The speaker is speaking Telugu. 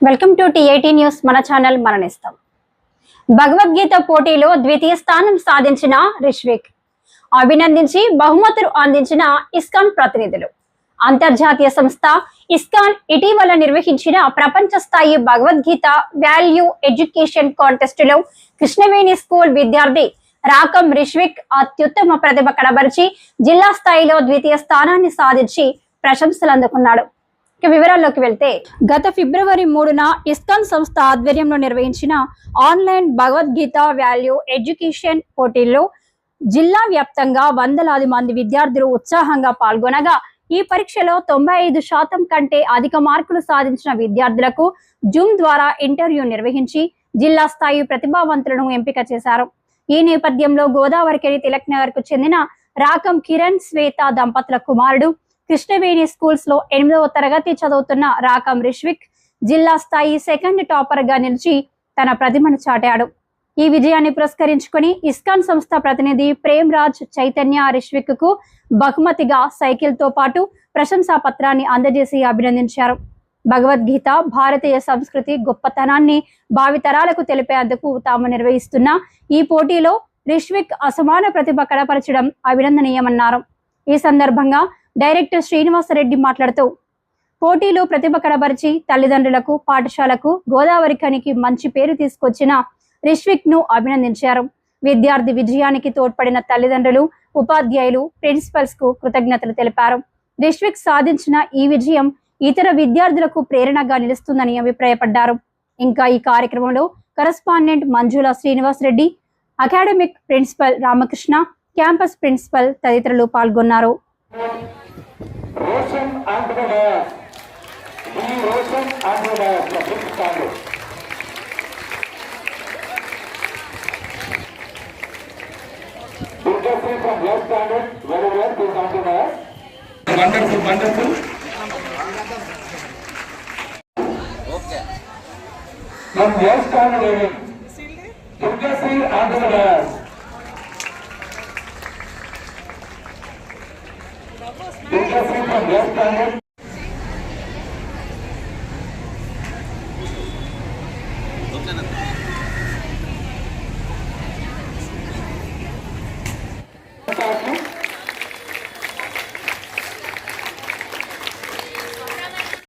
వెల్కమ్ టు టి18 న్యూస్. మన ఛానల్ మరణిస్తాం. భగవద్గీత పోటీలో ద్వితీయ స్థానం సాధించిన రిష్విక్ అభినందించి బహుమతులు అందించిన ఇస్కాన్ ప్రతినిధులు. అంతర్జాతీయ సంస్థ ఇస్కాన్ ఇటీవల నిర్వహించిన ప్రపంచ స్థాయి భగవద్గీత వాల్యూ ఎడ్యుకేషన్ కాంటెస్ట్ లో కృష్ణవేణి స్కూల్ విద్యార్థి రాకం రిష్విక్ అత్యుత్తమ ప్రతిభ కనబరిచి జిల్లా స్థాయిలో ద్వితీయ స్థానాన్ని సాధించి ప్రశంసలు అందుకున్నాడు. వివరాల్లోకి వెళ్తే గత ఫిబ్రవరి 3న ఇస్కాన్ సంస్థ ఆధ్వర్యంలో నిర్వహించిన ఆన్లైన్ భగవద్గీత వాల్యూ ఎడ్యుకేషన్ పోటీల్లో జిల్లా వ్యాప్తంగా వందలాది మంది విద్యార్థులు ఉత్సాహంగా పాల్గొనగా ఈ పరీక్షలో 95% కంటే అధిక మార్కులు సాధించిన విద్యార్థులకు జూమ్ ద్వారా ఇంటర్వ్యూ నిర్వహించి జిల్లా స్థాయి ప్రతిభావంతులను ఎంపిక చేశారు. ఈ నేపథ్యంలో గోదావరికెరి తిలక్ నగర్ కు చెందిన రాకం కిరణ్ శ్వేత దంపతుల కుమారుడు కృష్ణవేణి స్కూల్స్ లో 8వ తరగతి చదువుతున్న రాకం రిష్విక్ జిల్లా స్థాయి సెకండ్ టాపర్ గా నిలిచి తన ప్రతిభను చాటాడు. ఈ విజయాన్ని పురస్కరించుకొని ఇస్కాన్ సంస్థ ప్రతినిధి ప్రేమ్ రాజ్ చైతన్య రిష్విక్ కు బహుమతిగా సైకిల్ తో పాటు ప్రశంసా పత్రాన్ని అందజేసి అభినందించారు. భగవద్గీత భారతీయ సంస్కృతి గొప్పతనాన్ని భావితరాలకు తెలిపేందుకు తాము నిర్వహిస్తున్న ఈ పోటీలో రిష్విక్ అసమాన ప్రతిభ కనపరచడం అభినందనీయమన్నారు. ఈ సందర్భంగా డైరెక్టర్ శ్రీనివాసరెడ్డి మాట్లాడుతూ పోటీలో ప్రతిభ కనబరిచి తల్లిదండ్రులకు పాఠశాలకు గోదావరిఖనికి మంచి పేరు తీసుకొచ్చిన రిష్విక్ ను అభినందించారు. విద్యార్థి విజయానికి తోడ్పడిన తల్లిదండ్రులు, ఉపాధ్యాయులు, ప్రిన్సిపల్స్ కు కృతజ్ఞతలు తెలిపారు. రిష్విక్ సాధించిన ఈ విజయం ఇతర విద్యార్థులకు ప్రేరణగా నిలుస్తుందని అభిప్రాయపడ్డారు. ఇంకా ఈ కార్యక్రమంలో correspondent Manjula Srinivasa Reddy, academic principal Ramakrishna, campus principal తదితరులు పాల్గొన్నారు. Wonderful, wonderful. Okay. From West Canada, Durgasri Andhra. Durgasri from West Canada.